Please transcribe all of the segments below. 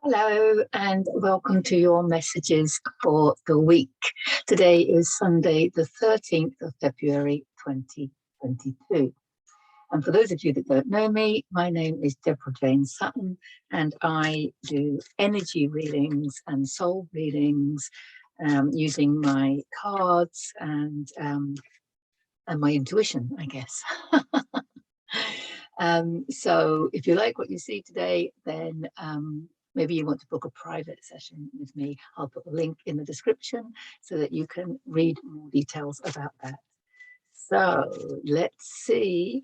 Hello and welcome to your messages for the week. Today is Sunday, the 13th of February, 2022. And for those of you that don't know me, my name is Deborah Jane Sutton, and I do energy readings and soul readings using my cards and my intuition, I guess. So if you like what you see today, then maybe you want to book a private session with me. I'll put a link in the description so that you can read more details about that. So let's see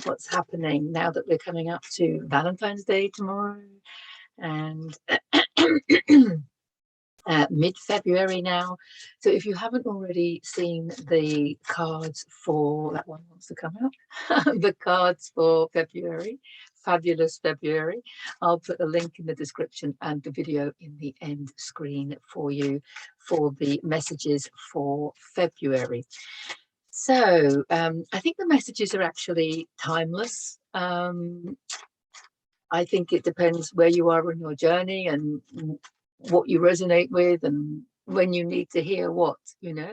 what's happening now that we're coming up to Valentine's Day tomorrow and mid-February now. So if you haven't already seen the cards for, that one wants to come out, the cards for February, fabulous February, I'll put a link in the description and the video in the end screen for you for the messages for February. So I think the messages are actually timeless. I think it depends where you are on your journey and what you resonate with and when you need to hear what, you know.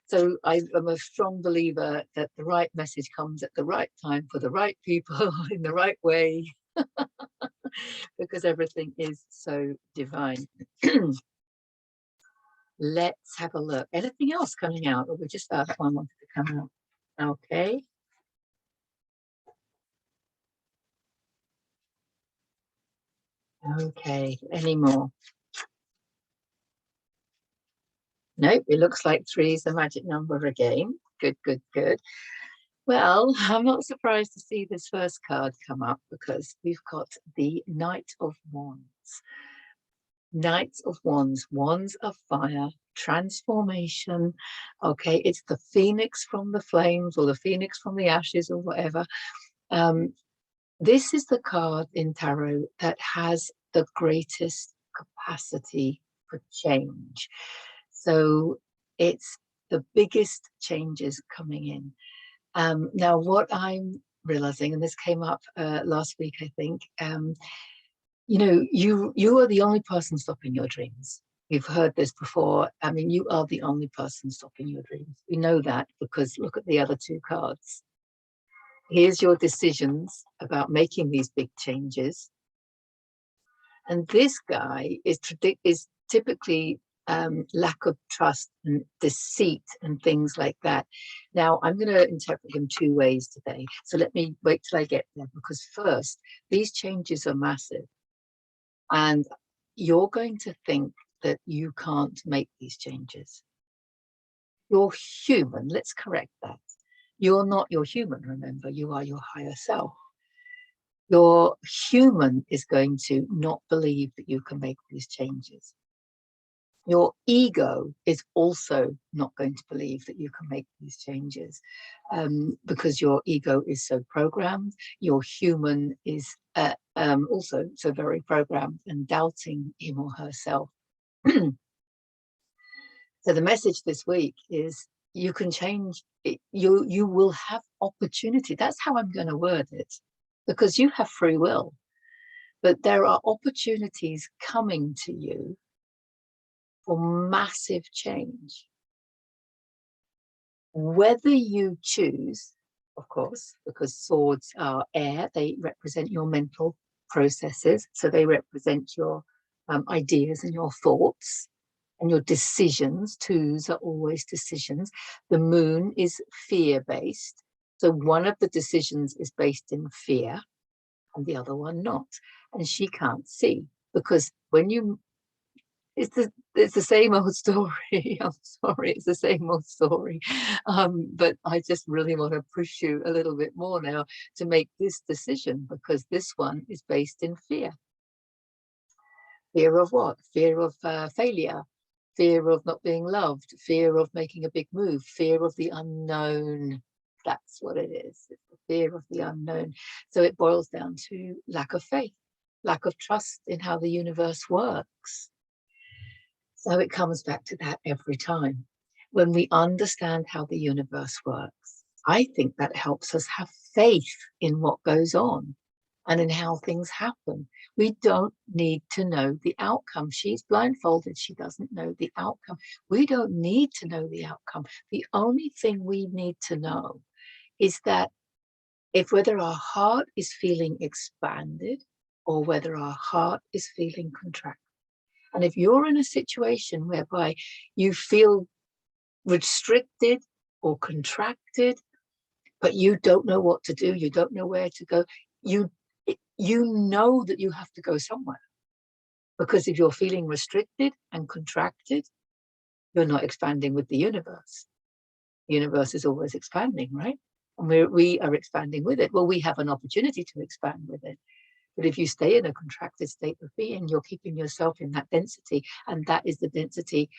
So I'm a strong believer that the right message comes at the right time for the right people in the right way, because everything is so divine. Let's have a look. Anything else coming out? Or we just that one wanted to come out. Okay. Okay, any more? Nope, it looks like 3 is the magic number again. Good, good, good. Well, I'm not surprised to see this first card come up because we've got the Knight of Wands. Knight of Wands, wands of fire, transformation. Okay, it's the phoenix from the flames or the phoenix from the ashes or whatever. This is the card in tarot that has the greatest capacity for change. So it's the biggest changes coming in. Now, what I'm realizing, and this came up last week, I think, you know, you are the only person stopping your dreams. You've heard this before. I mean, you are the only person stopping your dreams. We know that because look at the other 2 cards. Here's your decisions about making these big changes. And this guy is typically lack of trust and deceit and things like that. Now, I'm going to interpret him 2 ways today. So let me wait till I get there, because first, these changes are massive. And you're going to think that you can't make these changes. You're human. Let's correct that. You're not your human, remember. You are your higher self. Your human is going to not believe that you can make these changes. Your ego is also not going to believe that you can make these changes because your ego is so programmed. Your human is also so very programmed and doubting him or herself. So the message this week is you can change it. You will have opportunity. That's how I'm going to word it, because you have free will, but there are opportunities coming to you for massive change. Whether you choose, of course, because swords are air, they represent your mental processes. So they represent your ideas and your thoughts and your decisions. 2s are always decisions. The moon is fear-based. So one of the decisions is based in fear and the other one not. And she can't see, because when you it's the same old story. I'm sorry, it's the same old story. But I just really want to push you a little bit more now to make this decision, because this one is based in fear. Fear of what? Fear of failure, fear of not being loved, fear of making a big move, fear of the unknown. That's what it is. It's the fear of the unknown. So it boils down to lack of faith, lack of trust in how the universe works. So it comes back to that every time. When we understand how the universe works, I think that helps us have faith in what goes on. and in how things happen. We don't need to know the outcome. She's blindfolded. She doesn't know the outcome. We don't need to know the outcome. The only thing we need to know is that if whether our heart is feeling expanded or whether our heart is feeling contracted. And if you're in a situation whereby you feel restricted or contracted, but you don't know what to do, you don't know where to go, you know that you have to go somewhere. Because if you're feeling restricted and contracted, you're not expanding with the universe. The universe is always expanding, right? And we are expanding with it. Well, we have an opportunity to expand with it. But if you stay in a contracted state of being, you're keeping yourself in that density. And that is the density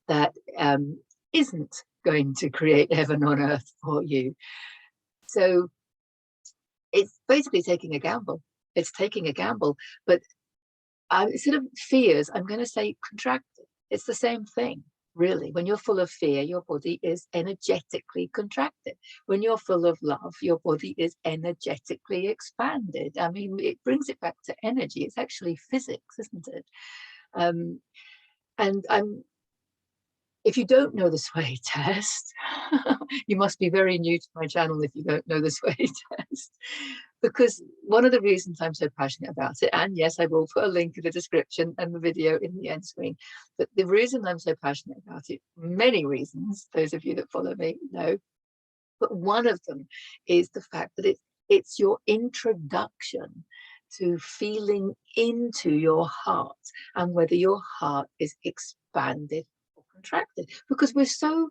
that isn't going to create heaven on earth for you. So it's basically taking a gamble. It's taking a gamble. But instead of fears, I'm going to say contracted. It's the same thing, really. When you're full of fear, your body is energetically contracted. When you're full of love, your body is energetically expanded. I mean, it brings it back to energy. It's actually physics, isn't it? And if you don't know the sway test, you must be very new to my channel if you don't know the sway test. Because one of the reasons I'm so passionate about it, and yes, I will put a link in the description and the video in the end screen, but the reason I'm so passionate about it, many reasons, those of you that follow me know, but one of them is the fact that it's your introduction to feeling into your heart and whether your heart is expanded or contracted, because we're so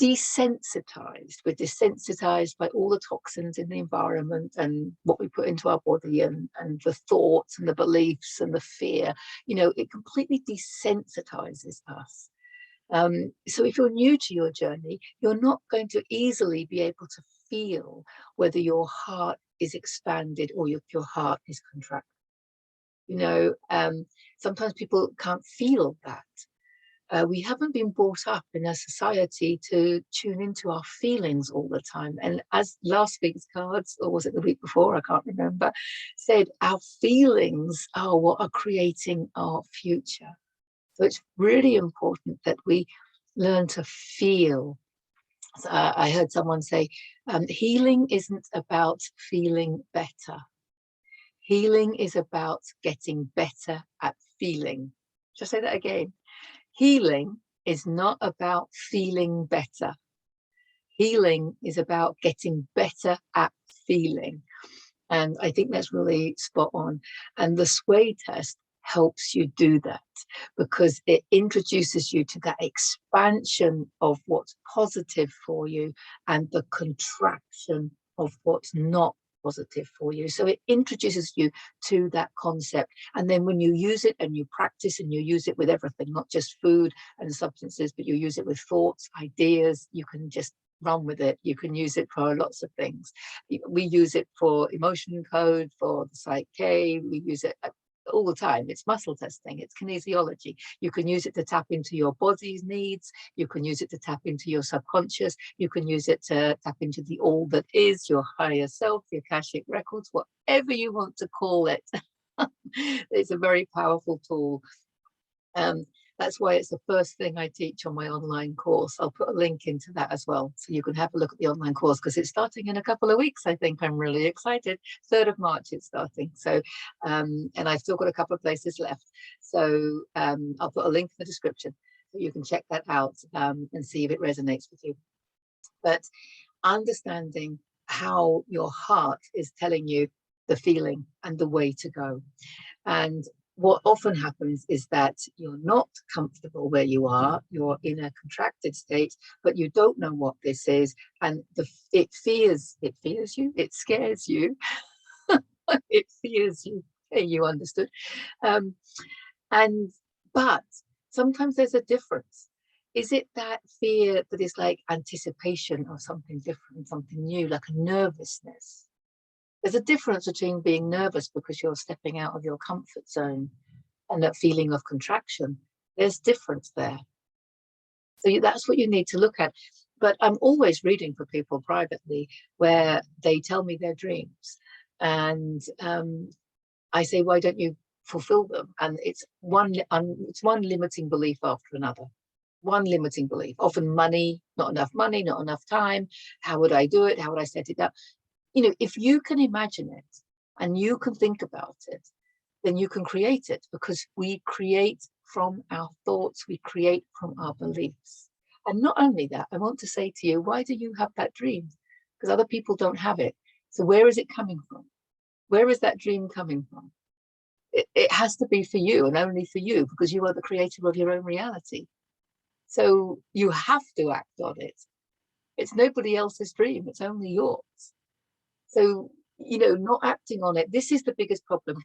desensitized. We're desensitized by all the toxins in the environment and what we put into our body and the thoughts and the beliefs and the fear. You know, it completely desensitizes us. So if you're new to your journey, you're not going to easily be able to feel whether your heart is expanded or your heart is contracted. You know, sometimes people can't feel that. We haven't been brought up in a society to tune into our feelings all the time. And as last week's cards, or was it the week before, I can't remember, said, our feelings are what are creating our future. So it's really important that we learn to feel. So I heard someone say, healing isn't about feeling better. Healing is about getting better at feeling. Just say that again. Healing is not about feeling better. Healing is about getting better at feeling. And I think that's really spot on. And the sway test helps you do that because it introduces you to that expansion of what's positive for you and the contraction of what's not positive for you. So it introduces you to that concept. And then when you use it and you practice and you use it with everything, not just food and substances, but you use it with thoughts, ideas, you can just run with it. You can use it for lots of things. We use it for emotion code, for the psyche. We use it all the time. It's muscle testing, it's kinesiology. You can use it to tap into your body's needs. You can use it to tap into your subconscious. You can use it to tap into the all that is, your higher self, your Akashic records, whatever you want to call it. It's a very powerful tool. That's why it's the first thing I teach on my online course. I'll put a link into that as well, so you can have a look at the online course because it's starting in a couple of weeks. I think I'm really excited. 3rd of March it's starting. So, and I've still got a couple of places left. So I'll put a link in the description so you can check that out and see if it resonates with you. But understanding how your heart is telling you the feeling and the way to go. And what often happens is that you're not comfortable where you are, you're in a contracted state, but you don't know what this is, and it fears you, it scares you, it fears you. Okay, you understood. But sometimes there's a difference. Is it that fear that is like anticipation of something different, something new, like a nervousness? There's a difference between being nervous because you're stepping out of your comfort zone and that feeling of contraction. There's difference there. So that's what you need to look at. But I'm always reading for people privately where they tell me their dreams. And I say, why don't you fulfill them? And it's one limiting belief after another. One limiting belief, often money, not enough time. How would I do it? How would I set it up? You know, if you can imagine it and you can think about it, then you can create it, because we create from our thoughts, we create from our beliefs. And not only that, I want to say to you, why do you have that dream? Because other people don't have it. So where is it coming from? Where is that dream coming from? It has to be for you and only for you, because you are the creator of your own reality. So you have to act on it. It's nobody else's dream, it's only yours. So, you know, not acting on it, this is the biggest problem,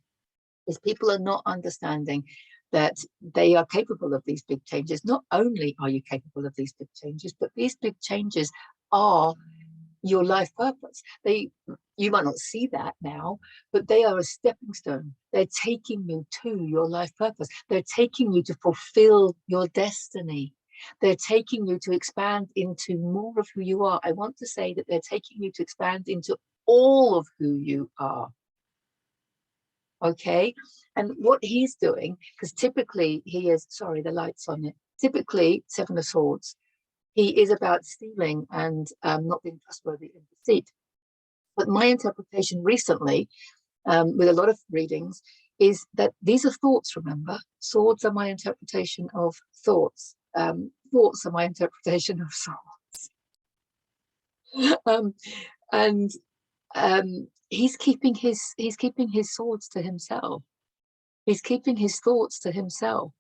is people are not understanding that they are capable of these big changes. Not only are you capable of these big changes, but these big changes are your life purpose. You might not see that now, but they are a stepping stone. They're taking you to your life purpose. They're taking you to fulfill your destiny. They're taking you to expand into more of who you are. I want to say that they're taking you to expand into all of who you are. Okay, and what he's doing, because typically he is, sorry, the light's on it. Typically, Seven of Swords, he is about stealing and not being trustworthy in deceit. But my interpretation recently, with a lot of readings, is that these are thoughts, remember? Swords are my interpretation of thoughts. Thoughts are my interpretation of swords. And he's keeping his swords to himself. He's keeping his thoughts to himself.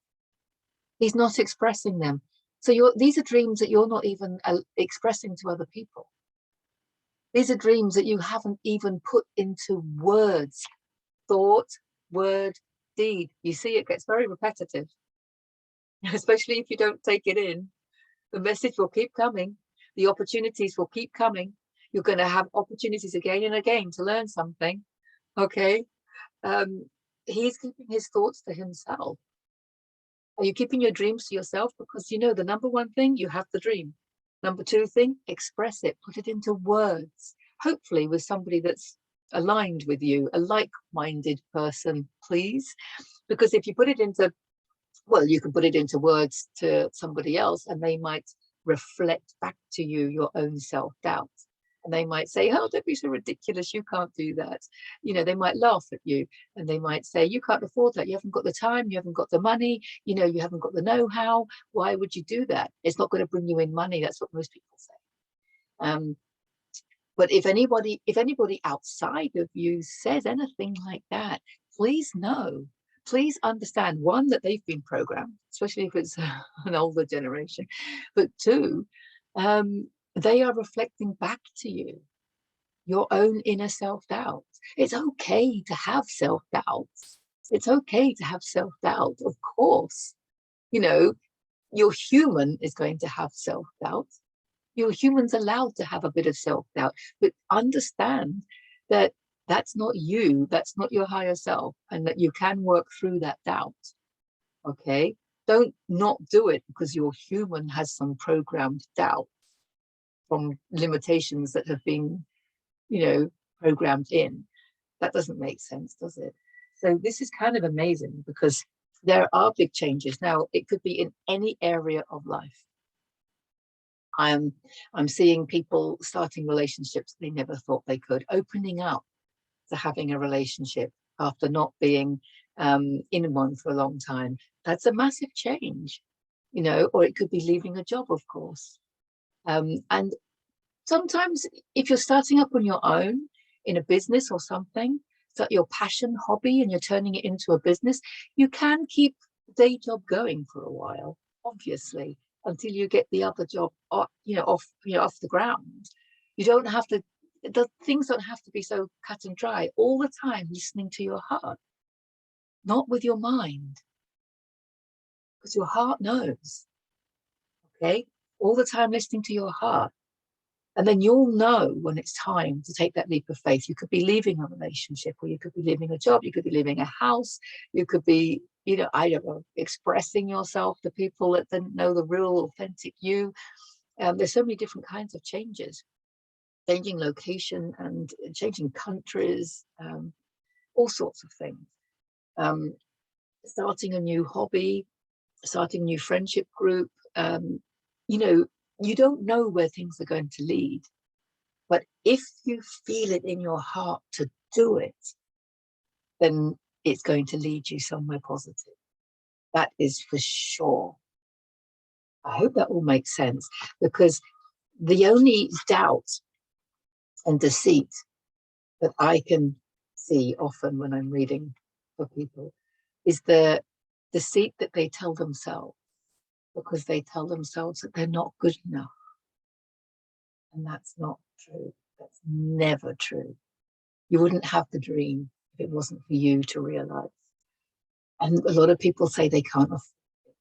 He's not expressing them. So these are dreams that you're not even expressing to other people. These are dreams that you haven't even put into words. Thought, word, deed. You see, it gets very repetitive, especially if you don't take it in. The message will keep coming. The opportunities will keep coming. You're going to have opportunities again and again to learn something. Okay. He's keeping his thoughts to himself. Are you keeping your dreams to yourself? Because you know, the number one thing, you have the dream. Number two thing, express it, put it into words, hopefully with somebody that's aligned with you, a like-minded person, please. Because if you put it into, well, you can put it into words to somebody else and they might reflect back to you your own self-doubt. And they might say, oh, don't be so ridiculous, you can't do that. You know, they might laugh at you and they might say, you can't afford that, you haven't got the time, you haven't got the money, you know, you haven't got the know-how, why would you do that? It's not going to bring you in money. That's what most people say. But if anybody outside of you says anything like that, please know, please understand, one, that they've been programmed, especially if it's an older generation, but two, they are reflecting back to you your own inner self-doubt. It's okay to have self-doubts. It's okay to have self-doubt, of course. You know, your human is going to have self-doubt. Your human's allowed to have a bit of self-doubt, but understand that that's not you, that's not your higher self, and that you can work through that doubt. Okay? Don't not do it because your human has some programmed doubt from limitations that have been, you know, programmed in. That doesn't make sense, does it? So this is kind of amazing because there are big changes. Now, it could be in any area of life. I'm seeing people starting relationships they never thought they could, opening up to having a relationship after not being in one for a long time. That's a massive change, you know, or it could be leaving a job, of course. And sometimes if you're starting up on your own in a business or something, so your passion, hobby, and you're turning it into a business, you can keep the day job going for a while, obviously, until you get the other job, off the ground. You don't have to. Things don't have to be so cut and dry all the time. Listening to your heart, not with your mind, because your heart knows. Okay, all the time listening to your heart. And then you'll know when it's time to take that leap of faith. You could be leaving a relationship, or you could be leaving a job, you could be leaving a house, you could be, you know, I don't know, expressing yourself to people that didn't know the real authentic you. There's so many different kinds of changes. changing location and changing countries, all sorts of things. Starting a new hobby, starting a new friendship group. You know, you don't know where things are going to lead, but if you feel it in your heart to do it, then it's going to lead you somewhere positive. That is for sure. I hope that all makes sense, because the only doubt and deceit that I can see often when I'm reading for people is the deceit that they tell themselves, because they tell themselves that they're not good enough. And that's not true. That's never true. You wouldn't have the dream if it wasn't for you to realize. And a lot of people say they can't afford it.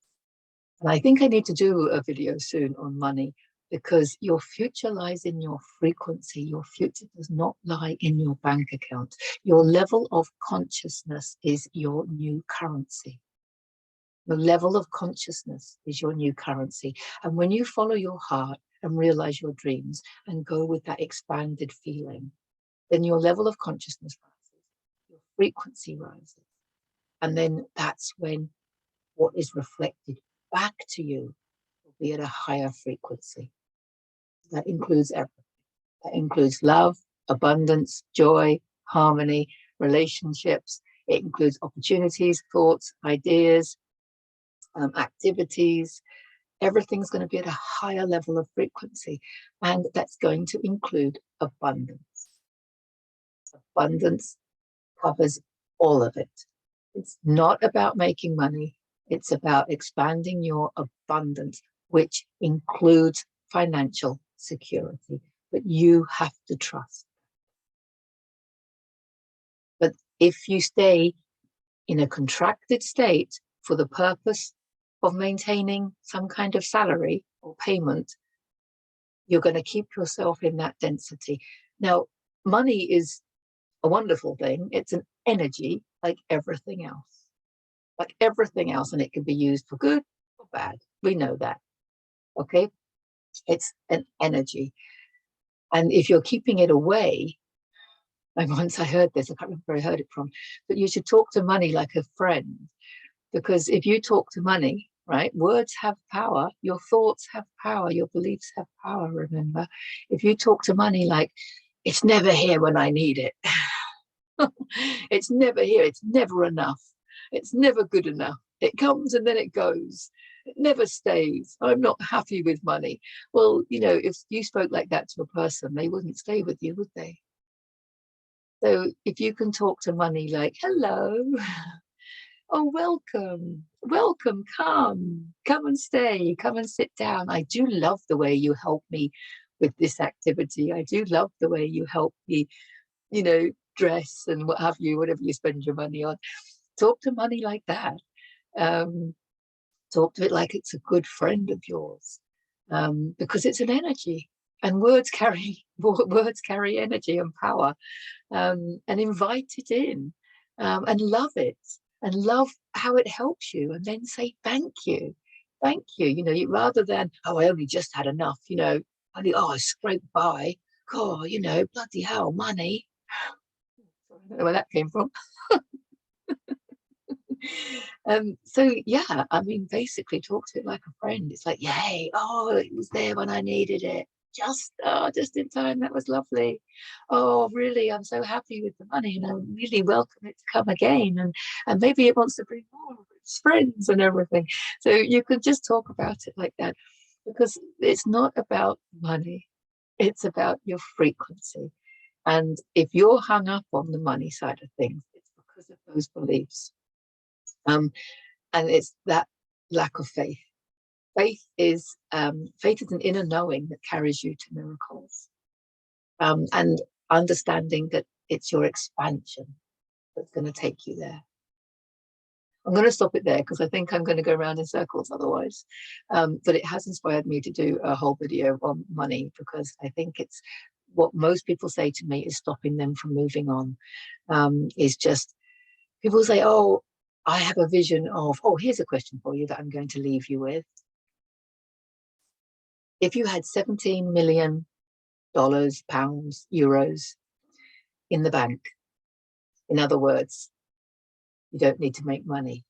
And I think I need to do a video soon on money, because your future lies in your frequency. Your future does not lie in your bank account. Your level of consciousness is your new currency. The level of consciousness is your new currency. And when you follow your heart and realize your dreams and go with that expanded feeling, then your level of consciousness rises, your frequency rises. And then that's when what is reflected back to you will be at a higher frequency. That includes everything. That includes love, abundance, joy, harmony, relationships. It includes opportunities, thoughts, ideas, activities. Everything's going to be at a higher level of frequency, and that's going to include abundance. Abundance covers all of it. It's not about making money. It's about expanding your abundance, which includes financial security, but you have to trust. But if you stay in a contracted state for the purpose of maintaining some kind of salary or payment, you're going to keep yourself in that density. Now, money is a wonderful thing. It's an energy like everything else. Like everything else, and it can be used for good or bad. We know that. Okay? It's an energy. And if you're keeping it away, and once I heard this, I can't remember where I heard it from, but you should talk to money like a friend. Because if you talk to money, right, words have power, your thoughts have power, your beliefs have power, remember. If you talk to money like, it's never here when I need it. It's never here, it's never enough. It's never good enough. It comes and then it goes. It never stays. I'm not happy with money. Well, you know, if you spoke like that to a person, they wouldn't stay with you, would they? So if you can talk to money like, hello, oh, welcome, come and stay, come and sit down. I do love the way you help me with this activity. I do love the way you help me, you know, dress and what have you, whatever you spend your money on. Talk to money like that. Talk to it like it's a good friend of yours, because it's an energy, and words carry energy and power. And invite it in, and love it, and love how it helps you, and then say thank you. You know, rather than, oh, I only just had enough, you know, I scraped by. God, you know, bloody hell, money. I don't know where that came from. So yeah, I mean, basically talk to it like a friend. It's like, yay, oh, it was there when I needed it. Just in time. That was lovely. Oh, really, I'm so happy with the money, and I really welcome it to come again. And maybe it wants to bring more of its friends and everything. So you could just talk about it like that, because it's not about money. It's about your frequency. And if you're hung up on the money side of things, it's because of those beliefs. And it's that lack of faith. Faith is an inner knowing that carries you to miracles, and understanding that it's your expansion that's going to take you there. I'm going to stop it there, because I think I'm going to go around in circles otherwise. But it has inspired me to do a whole video on money, because I think it's what most people say to me is stopping them from moving on. Is just, people say, oh, I have a vision of, oh, here's a question for you that I'm going to leave you with. If you had 17 million dollars, pounds, euros in the bank. In other words, you don't need to make money.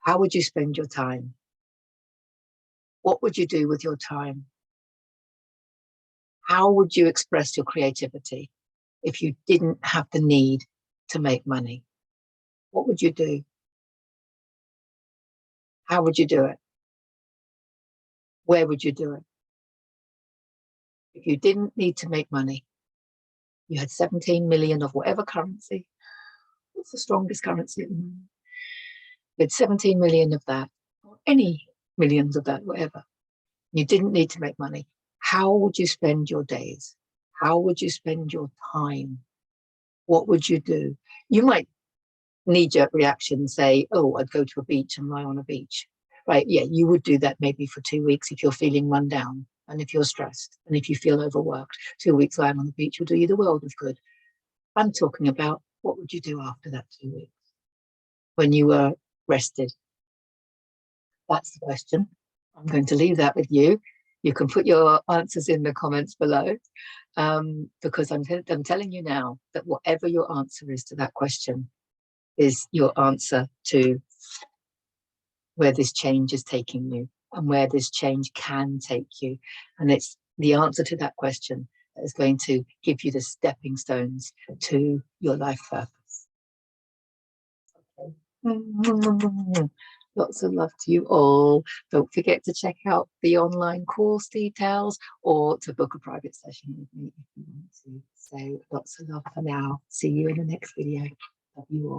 How would you spend your time? What would you do with your time? How would you express your creativity if you didn't have the need to make money? What would you do? How would you do it? Where would you do it? If you didn't need to make money, you had 17 million of whatever currency. What's the strongest currency at the moment? You had 17 million of that, or any millions of that, whatever. You didn't need to make money. How would you spend your days? How would you spend your time? What would you do? You might knee-jerk reaction say, oh, I'd go to a beach and lie on a beach. Right, yeah, you would do that maybe for 2 weeks if you're feeling run down and if you're stressed and if you feel overworked. 2 weeks lying on the beach will do you the world of good. I'm talking about what would you do after that 2 weeks when you were rested? That's the question. I'm going to leave that with you. You can put your answers in the comments below, because I'm telling you now that whatever your answer is to that question is your answer to where this change is taking you and where this change can take you. And it's the answer to that question that is going to give you the stepping stones to your life purpose. Okay. Lots of love to you all. Don't forget to check out the online course details or to book a private session with me if you want to. So lots of love for now. See you in the next video. Love you all.